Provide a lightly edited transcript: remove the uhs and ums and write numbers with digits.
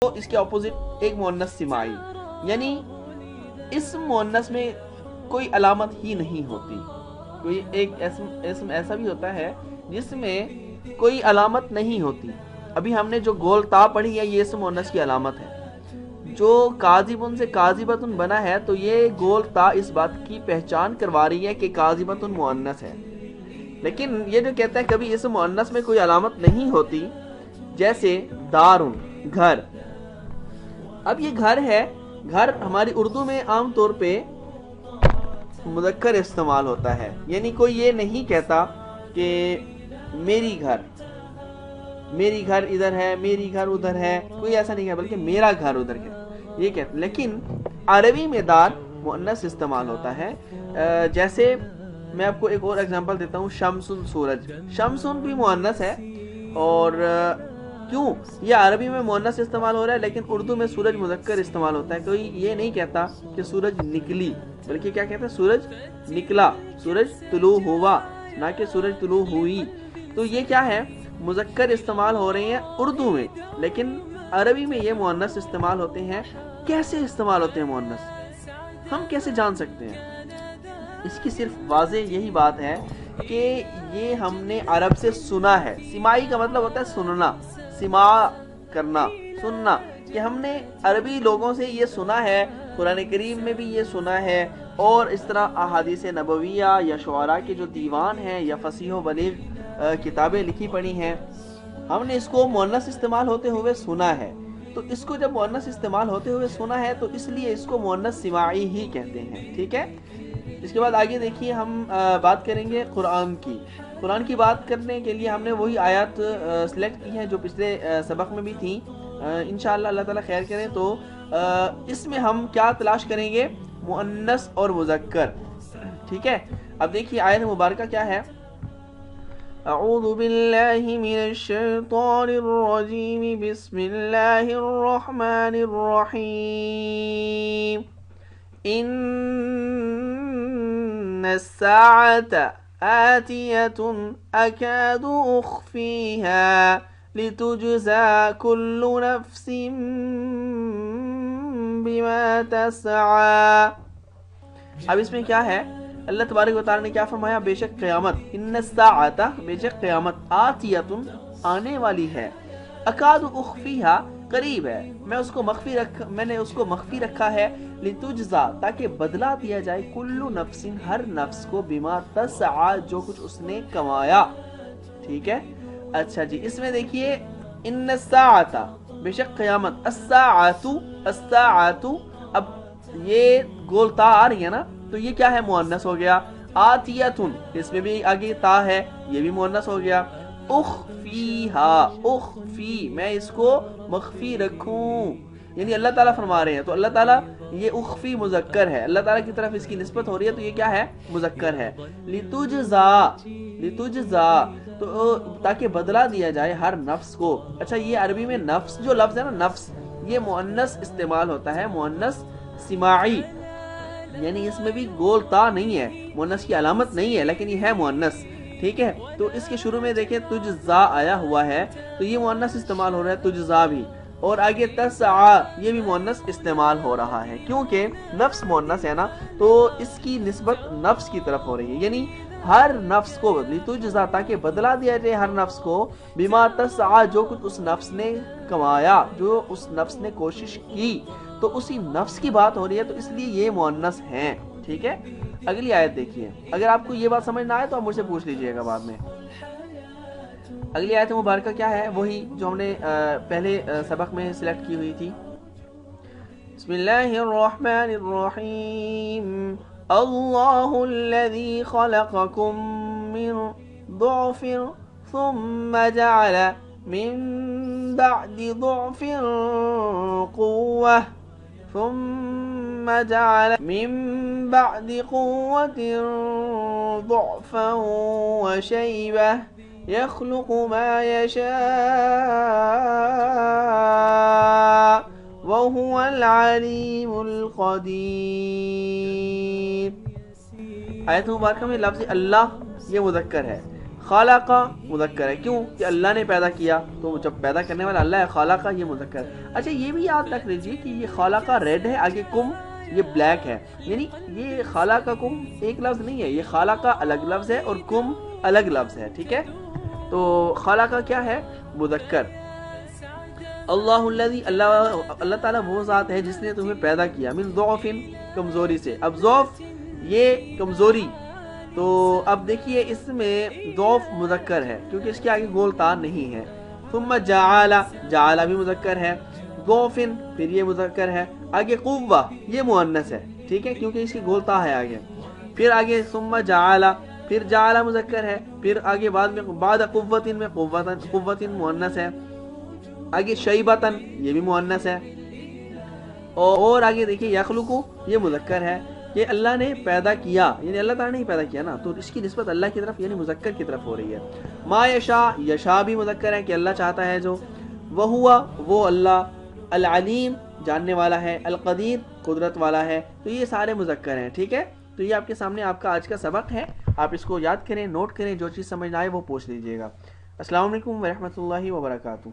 اس کے اپوزٹ ایک مؤنث سماعی، یعنی اس مؤنث میں کوئی علامت ہی نہیں ہوتی. کوئی ایک اسم ایسا بھی ہوتا ہے جس میں کوئی علامت نہیں ہوتی. ابھی ہم نے جو گول تا پڑھی ہے یہ اسم مؤنث کی علامت ہے. جو کاذبن سے کاذبتن بنا ہے تو یہ گول تا اس بات کی پہچان کروا رہی ہے کہ کاذبتن مؤنث ہے. لیکن یہ جو کہتا ہے کبھی اسم مؤنث میں کوئی علامت نہیں ہوتی، جیسے دارن گھر. اب یہ گھر ہے، گھر ہماری اردو میں عام طور پہ مذکر استعمال ہوتا ہے، یعنی کوئی یہ نہیں کہتا کہ میری گھر ادھر ہے، میری گھر ادھر ہے، کوئی ایسا نہیں ہے، بلکہ میرا گھر ادھر ہے یہ کہتے. لیکن عربی میں دار مؤنث استعمال ہوتا ہے. جیسے میں آپ کو ایک اور ایگزامپل دیتا ہوں، شمسن سورج. شمسن بھی مؤنث ہے، اور کیوں یہ عربی میں مؤنث استعمال ہو رہا ہے لیکن اردو میں سورج مذکر استعمال ہوتا ہے. کوئی یہ نہیں کہتا کہ سورج نکلی، بلکہ کیا کہتا ہے سورج نکلا، سورج طلوع ہوا، نہ کہ سورج طلوع ہوئی. تو یہ کیا ہے، مذکر استعمال ہو رہے ہیں اردو میں، لیکن عربی میں یہ مؤنث استعمال ہوتے ہیں. کیسے استعمال ہوتے ہیں مؤنث، ہم کیسے جان سکتے ہیں؟ اس کی صرف واضح یہی بات ہے کہ یہ ہم نے عرب سے سنا ہے. سماعی کا مطلب ہوتا ہے سننا، سماع کرنا، سننا. کہ ہم نے عربی لوگوں سے یہ سنا ہے، قرآن کریم میں بھی یہ سنا ہے، اور اس طرح احادیث نبویہ یا شعراء کے جو دیوان ہیں یا فصیح و بلیغ کتابیں لکھی پڑھی ہیں، ہم نے اس کو مؤنث استعمال ہوتے ہوئے سنا ہے. تو اس کو جب مؤنث استعمال ہوتے ہوئے سنا ہے تو اس لیے اس کو مؤنث سماعی ہی کہتے ہیں. ٹھیک ہے. اس کے بعد آگے دیکھیے ہم بات کریں گے قرآن کی. قرآن کی بات کرنے کے لیے ہم نے وہی آیات سلیکٹ کی ہیں جو پچھلے سبق میں بھی تھیں. انشاءاللہ اللہ تعالیٰ خیر کریں تو اس میں ہم کیا تلاش کریں گے، مؤنث اور مذکر. ٹھیک ہے. اب دیکھیے آیت مبارکہ کیا ہے. اعوذ باللہ من الشیطان الرجیم، بسم اللہ الرحمن الرحیم. ان الساعة آتیۃ اکاد اخفیہا لتجزى كل نفس بما تسعى. اب اس میں کیا ہے، اللہ تبارک و تعالی نے کیا فرمایا، بے شک قیامت، ان الساعۃ بے شک قیامت، آتیۃ آنے والی ہے، اکاد اخفیہا قریب ہے، میں نے اس کو مخفی رکھا ہے، لتجزا تاکہ بدلہ دیا جائے، کل نفس ہر نفس کو، بما تسعى جو کچھ اس نے کمایا. ٹھیک ہے. اچھا جی، اس میں دیکھیے ان الساعۃ بے شک قیامت، الساعۃ اب یہ گول تا آ رہی ہے نا، تو یہ کیا ہے، مؤنث ہو گیا. آتیۃ اس میں بھی آگے تا ہے، یہ بھی مؤنث ہو گیا. اخفیہا اخفی میں اس کو مخفی رکھوں، یعنی اللہ تعالیٰ فرما رہے ہیں. تو اللہ تعالیٰ یہ اخفی مذکر ہے، اللہ تعالیٰ کی طرف اس کی نسبت ہو رہی ہے، تو یہ کیا ہے، مذکر ہے. لتجزا تو تاکہ بدلہ دیا جائے ہر نفس کو. اچھا یہ عربی میں نفس جو لفظ ہے نا، نفس یہ مؤنث استعمال ہوتا ہے، مؤنث سماعی، یعنی اس میں بھی گول تا نہیں ہے، مؤنث کی علامت نہیں ہے، لیکن یہ ہے مؤنث. ٹھیک ہے. تو اس کے شروع میں دیکھیں تجزا آیا ہوا ہے، تو یہ مؤنث استعمال ہو رہا ہے، تجزا بھی. اور آگے تسعى یہ بھی مؤنث استعمال ہو رہا ہے، کیونکہ نفس مؤنث ہے نا، تو اس کی نسبت نفس کی طرف ہو رہی ہے، یعنی ہر نفس کو، لتجزا تاکہ بدلہ دیا جائے ہر نفس کو، بما تسعى جو کچھ اس نفس نے کمایا، جو اس نفس نے کوشش کی، تو اسی نفس کی بات ہو رہی ہے، تو اس لیے یہ مؤنث ہیں. ٹھیک ہے. اگلی آیت دیکھیے. اگر آپ کو یہ بات سمجھ نہ آئے تو آپ مجھ سے پوچھ لیجئے گا بعد میں. اگلی آیت مبارکہ کیا ہے، وہی جو ہم نے پہلے سبق میں سلیکٹ کی ہوئی تھی. بسم اللہ الرحمن الرحیم. اللہ الذی خلقکم من ضعف ثم جعل من بعد ضعف قوة ثم جعل من بعد قوة ضعفا وشيبة يخلق ما يشاء وهو العليم القدير. آیت مبارکہ میں لفظ اللہ یہ مذکر ہے، خالقہ مذکر ہے، کیوں کہ اللہ نے پیدا کیا، تو جب پیدا کرنے والا اللہ ہے، خالقہ یہ مذکر ہے۔ اچھا یہ بھی یاد رکھ لیجیے کہ یہ خالقہ ریڈ ہے، آگے کم یہ بلیک ہے، یعنی یہ خالقہ کم ایک لفظ نہیں ہے، یہ خالقہ الگ لفظ ہے اور کم الگ لفظ ہے، ٹھیک ہے۔ تو خالقہ کیا ہے؟ مذکر۔ اللہ الذی، اللہ تعالیٰ وہ ذات ہے جس نے تمہیں پیدا کیا، من ضعف، کمزوری سے۔ اب ضعف یہ کمزوری، تو اب دیکھیے اس میں ضعف مذکر ہے کیونکہ اس کے آگے گول تار نہیں ہے۔ ثم جعل، جعل بھی مذکر ہے، ضعف پھر یہ مذکر ہے، آگے قوہ یہ مؤنث ہے، ٹھیک ہے، کیونکہ اس کی گول تا ہے آگے۔ پھر آگے ثم جعل، پھر جعل مذکر ہے، پھر آگے بعد میں بعد قوت میں قوت مؤنث ہے، آگے شیبتن یہ بھی مؤنث ہے، اور آگے دیکھیے یخلق یہ مذکر ہے، یہ اللہ نے پیدا کیا، یعنی اللہ تعالیٰ نے ہی پیدا کیا نا، تو اس کی نسبت اللہ کی طرف یعنی مذکر کی طرف ہو رہی ہے۔ ما یشاء، یشاء بھی مذکر ہے کہ اللہ چاہتا ہے جو، وہوا وہ اللہ، العلیم جاننے والا ہے، القدیر قدرت والا ہے، تو یہ سارے مذکر ہیں، ٹھیک ہے۔ تو یہ آپ کے سامنے آپ کا آج کا سبق ہے، آپ اس کو یاد کریں، نوٹ کریں، جو چیز سمجھ نہ آئے وہ پوچھ لیجیے گا۔ السلام علیکم ورحمۃ اللہ وبرکاتہ۔